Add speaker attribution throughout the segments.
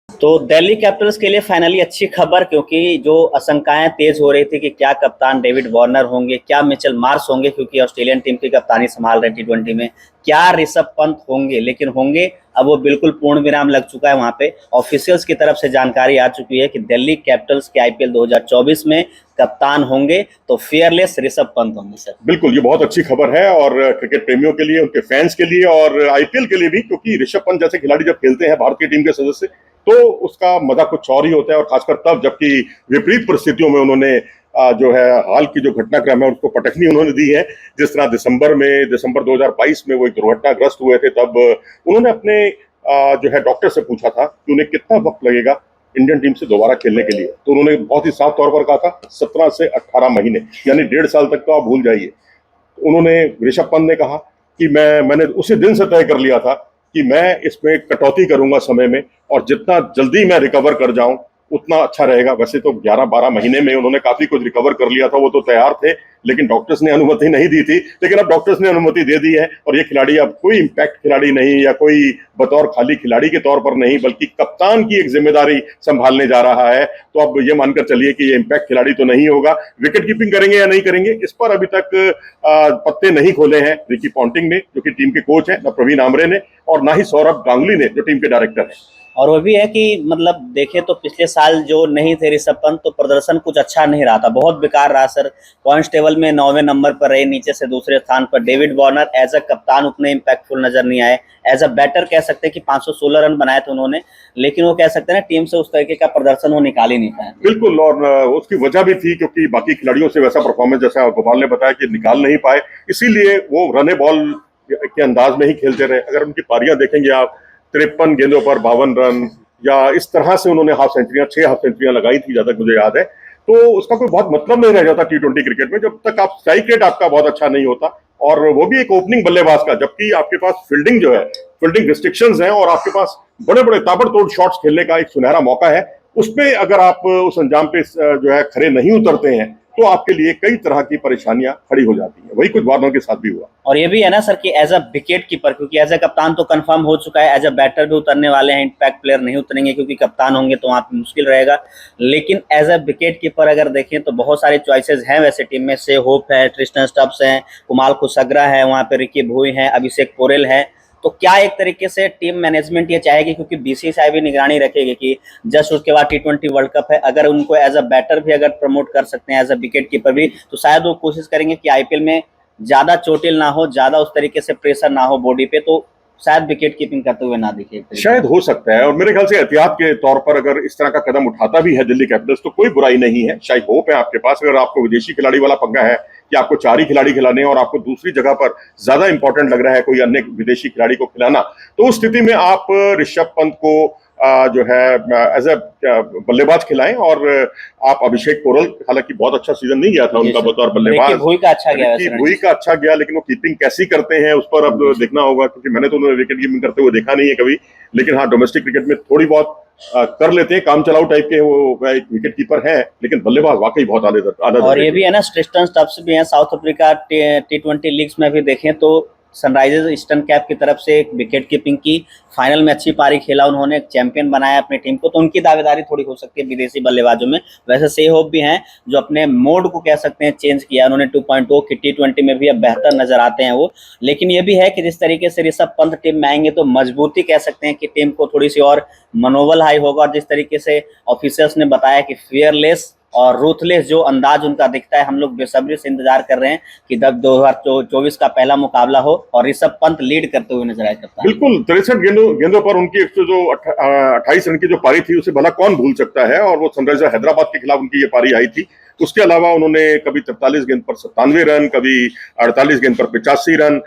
Speaker 1: तो दिल्ली कैपिटल्स के लिए फाइनली अच्छी खबर, क्योंकि जो आशंकाएं तेज हो रही थी कि क्या कप्तान डेविड वार्नर होंगे, क्या मिचेल मार्श होंगे, क्योंकि ऑस्ट्रेलियन टीम की कप्तानी संभाल रहे टी20 में, क्या ऋषभ पंत होंगे, लेकिन होंगे अब वो बिल्कुल पूर्ण विराम लग चुका है। वहां पे ऑफिशियल्स की तरफ से जानकारी आ चुकी है कि दिल्ली कैपिटल्स के आईपीएल 2024 में कप्तान होंगे तो फेयरलेस ऋषभ पंत होंगे। सर
Speaker 2: बिल्कुल, ये बहुत अच्छी खबर है और क्रिकेट प्रेमियों के लिए, उनके फैंस के लिए और आईपीएल के लिए भी, क्योंकि ऋषभ पंत जैसे खिलाड़ी जब खेलते हैं भारतीय टीम के सदस्य, तो उसका मजा कुछ और ही होता है। और खासकर तब जबकि विपरीत परिस्थितियों में उन्होंने जो है हाल की जो घटनाक्रम है उसको पटकनी उन्होंने दी है। जिस तरह दिसंबर 2022 में वो एक दुर्घटनाग्रस्त हुए थे, तब उन्होंने अपने जो है डॉक्टर से पूछा था कि उन्हें कितना वक्त लगेगा इंडियन टीम से दोबारा खेलने के लिए। तो उन्होंने बहुत ही साफ तौर पर कहा था 17 से 18 महीने, यानी 1.5 साल तक तो आप भूल जाइए। उन्होंने ऋषभ पंत ने कहा कि मैंने उसी दिन से तय कर लिया था कि मैं इसमें कटौती करूंगा समय में, और जितना जल्दी मैं रिकवर कर जाऊं उतना अच्छा रहेगा। वैसे तो 11-12 महीने में उन्होंने काफी कुछ रिकवर कर लिया था, वो तो तैयार थे, लेकिन डॉक्टर्स ने अनुमति नहीं दी थी। लेकिन अब डॉक्टर्स ने अनुमति दे दी है और ये खिलाड़ी अब कोई इम्पैक्ट खिलाड़ी नहीं, या कोई बतौर खाली खिलाड़ी के तौर पर नहीं, बल्कि कप्तान की एक जिम्मेदारी संभालने जा रहा है। तो अब ये मानकर चलिए कि ये इम्पैक्ट खिलाड़ी तो नहीं होगा। विकेट कीपिंग करेंगे या नहीं करेंगे, इस पर अभी तक पत्ते नहीं खोले हैं रिकी पॉन्टिंग ने, जो कि टीम के कोच हैं, न प्रवीण आमरे ने और ना ही सौरभ गांगुली ने, जो टीम के डायरेक्टर हैं।
Speaker 1: और वो भी है कि मतलब देखें तो पिछले साल जो नहीं थे ऋषभ पंत, तो प्रदर्शन कुछ अच्छा नहीं रहा था, बहुत बेकार रहा सर। पॉइंट्स टेबल में 9वें नंबर पर रहे, नीचे से दूसरे स्थान पर। डेविड वार्नर एज अ कप्तान उतने इम्पैक्टफुल नजर नहीं आए। एज अ बैटर कह सकते हैं कि 516 रन बनाए थे उन्होंने, लेकिन वो कह सकते हैं ना टीम से उस तरीके का प्रदर्शन वो निकाल ही नहीं पाए।
Speaker 2: बिल्कुल, और उसकी वजह भी थी क्योंकि बाकी खिलाड़ियों से वैसा परफॉर्मेंस, जैसा गोपाल ने बताया, कि निकाल नहीं पाए, इसीलिए वो रने बॉल के अंदाज में ही खेलते रहे। अगर उनकी पारियां देखेंगे आप, 53 गेंदों पर 52 रन, या इस तरह से उन्होंने 6 हाफ सेंचुरियां लगाई थी, जहां तक मुझे याद है। तो उसका कोई बहुत मतलब नहीं रह जाता टी20 क्रिकेट में, जब तक आप स्ट्राइक रेट आपका बहुत अच्छा नहीं होता, और वो भी एक ओपनिंग बल्लेबाज का, जबकि आपके पास फील्डिंग जो है, फील्डिंग रिस्ट्रिक्शंस हैं, और आपके पास बड़े बड़े ताबड़तोड़ शॉट्स खेलने का एक सुनहरा मौका है। उसमें अगर आप उस अंजाम पे जो है खड़े नहीं उतरते हैं, तो आपके लिए कई तरह की परेशानियां खड़ी हो जाती हैं। वही कुछ वार्नर के साथ भी हुआ।
Speaker 1: और ये भी है ना सर कि एज अ विकेट कीपर, क्योंकि एज अ कप्तान तो कंफर्म हो चुका है, एज अ बैटर भी उतरने वाले हैं, इम्पैक्ट प्लेयर नहीं उतरेंगे क्योंकि कप्तान होंगे तो वहाँ पे मुश्किल रहेगा। लेकिन एज अ विकेट कीपर अगर देखें तो बहुत सारे चॉइसेस हैं वैसे टीम में से। होप है, ट्रिस्टन स्टब्स हैं, कुमाल खुसग्रा है, वहाँ पे रिकी भुई है, अभिषेक पोरेल है। तो क्या एक तरीके से टीम मैनेजमेंट ये चाहेगी, क्योंकि बीसीसीआई भी निगरानी रखेगी कि जस्ट उसके बाद टी20 वर्ल्ड कप है, अगर उनको एज अ बैटर भी अगर प्रमोट कर सकते हैं, एज अ विकेट कीपर भी, तो शायद वो कोशिश करेंगे कि आईपीएल में ज्यादा चोटिल ना हो, ज्यादा उस तरीके से प्रेशर ना हो बॉडी पे, तो शायद विकेट कीपिंग करते हुए ना दिखे।
Speaker 2: शायद हो सकता है, और मेरे ख्याल से एहतियात के तौर पर अगर इस तरह का कदम उठाता भी है दिल्ली कैपिटल्स, तो कोई बुराई नहीं है। शायद होप है आपके पास, अगर आपको विदेशी खिलाड़ी वाला पंगा है कि आपको 4 ही खिलाड़ी खिलाने हैं और आपको दूसरी जगह पर ज्यादा इंपॉर्टेंट लग रहा है कोई अन्य विदेशी खिलाड़ी को खिलाना, तो उस स्थिति में आप ऋषभ पंत को जो है एज ए बल्लेबाज खिलाएं, और आप अभिषेक पोरल, हालांकि बहुत अच्छा सीजन नहीं गया था उनका बतौर बल्लेबाज,
Speaker 1: रिकी भुई का अच्छा गया,
Speaker 2: भुई का अच्छा गया, लेकिन वो कीपिंग कैसी करते हैं उस पर अब देखना होगा, क्योंकि मैंने तो उन्हें विकेट कीपिंग करते हुए देखा नहीं है कभी। लेकिन हाँ, डोमेस्टिक क्रिकेट में थोड़ी बहुत कर लेते हैं, काम चलाऊ टाइप के वो एक विकेट कीपर है, लेकिन बल्लेबाज वाकई बहुत आला।
Speaker 1: और ये भी है ना, ट्रिस्टन स्टब्स भी हैं साउथ अफ्रीका टी20 लीग्स में भी देखें तो सनराइजर्स ईस्टर्न कैप की तरफ से एक विकेट कीपिंग की फाइनल में अच्छी पारी खेला उन्होंने, एक चैंपियन बनाया अपनी टीम को, तो उनकी दावेदारी थोड़ी हो सकती है विदेशी बल्लेबाजों में। वैसे से होप भी हैं जो अपने मोड को कह सकते हैं चेंज किया उन्होंने 2.0 की टी20 में भी अब बेहतर नजर आते हैं वो। लेकिन ये भी है कि जिस तरीके से ऋषभ पंत टीम में आएंगे तो मजबूती कह सकते हैं कि टीम को थोड़ी सी और मनोबल हाई होगा। और जिस तरीके से ऑफिसर्स ने बताया कि फियरलेस और रूथलेस जो अंदाज उनका दिखता है, हम लोग बेसब्री से इंतजार कर रहे हैं कि जब 2024 का पहला मुकाबला हो और ऋषभ पंत लीड करते हुए नजर आए कप्तान।
Speaker 2: बिल्कुल, 63 गेंदों पर उनकी 28 रन की जो पारी थी, उसे भला कौन भूल सकता है, और वो सनराइजर हैदराबाद के खिलाफ उनकी ये पारी आई थी। उसके अलावा उन्होंने कभी 43 गेंद पर 97 रन, कभी 48 गेंद पर 85 रन,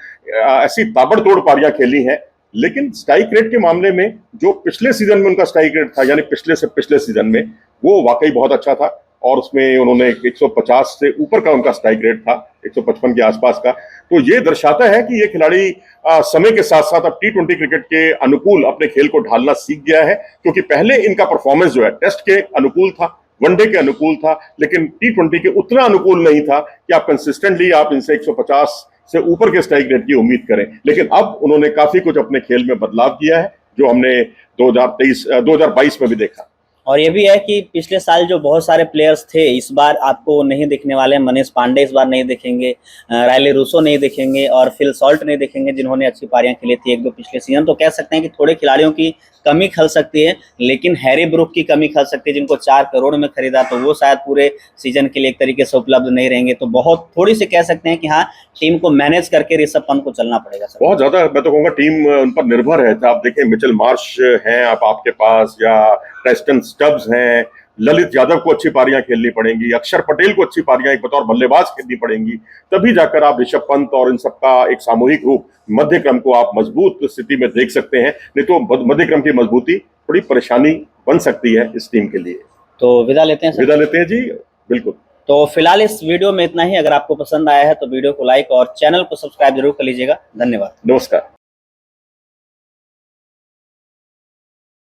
Speaker 2: ऐसी ताबड़तोड़ पारियां खेली हैं। लेकिन स्ट्राइक रेट के मामले में जो पिछले सीजन में उनका स्ट्राइक रेट था, यानी पिछले से पिछले सीजन में, वो वाकई बहुत अच्छा था, और उसमें उन्होंने 150 से ऊपर का उनका स्ट्राइक रेट था, 155 के आसपास का। तो ये दर्शाता है कि ये खिलाड़ी समय के साथ साथ अब टी20 क्रिकेट के अनुकूल अपने खेल को ढालना सीख गया है, क्योंकि पहले इनका परफॉर्मेंस जो है टेस्ट के अनुकूल था, वनडे के अनुकूल था, लेकिन टी20 के उतना अनुकूल नहीं था कि आप कंसिस्टेंटली आप इनसे 150 से ऊपर के स्ट्राइक रेट की उम्मीद करें। लेकिन अब उन्होंने काफी कुछ अपने खेल में बदलाव किया है, जो हमने 2022 में भी देखा।
Speaker 1: और ये भी है कि पिछले साल जो बहुत सारे प्लेयर्स थे इस बार आपको नहीं दिखने वाले हैं। मनीष पांडे इस बार नहीं दिखेंगे, रायले रूसो नहीं दिखेंगे और फिल सॉल्ट नहीं दिखेंगे, जिन्होंने अच्छी पारियां खेली थी एक दो पिछले सीजन। तो कह सकते हैं कि थोड़े खिलाड़ियों की कमी खल सकती है, लेकिन हैरी ब्रूक की कमी खल सकती है, जिनको 4 करोड़ में खरीदा, तो वो शायद पूरे सीजन के लिए एक तरीके से उपलब्ध नहीं रहेंगे। तो बहुत थोड़ी सी कह सकते हैं कि हाँ, टीम को मैनेज करके ऋषभ पंत को चलना पड़ेगा सर।
Speaker 2: बहुत ज्यादा मैं तो कहूंगा टीम उन पर निर्भर है। आप देखें मिचेल मार्श हैं आपके पास, या प्रेस्टन स्टब्स हैं, ललित यादव को अच्छी पारियां खेलनी पड़ेंगी, अक्षर पटेल को अच्छी पारियां एक बतौर बल्लेबाज खेलनी पड़ेंगी, तभी जाकर आप ऋषभ पंत और इन सबका एक सामूहिक रूप मध्य क्रम को आप मजबूत स्थिति में देख सकते हैं। नहीं तो मध्य क्रम की मजबूती थोड़ी परेशानी बन सकती है इस टीम के लिए।
Speaker 1: तो विदा लेते हैं सर।
Speaker 2: विदा लेते हैं जी, बिल्कुल।
Speaker 1: तो फिलहाल इस वीडियो में इतना ही। अगर आपको पसंद आया है तो वीडियो को लाइक और चैनल को सब्सक्राइब जरूर कर लीजिएगा। धन्यवाद।
Speaker 2: नमस्कार।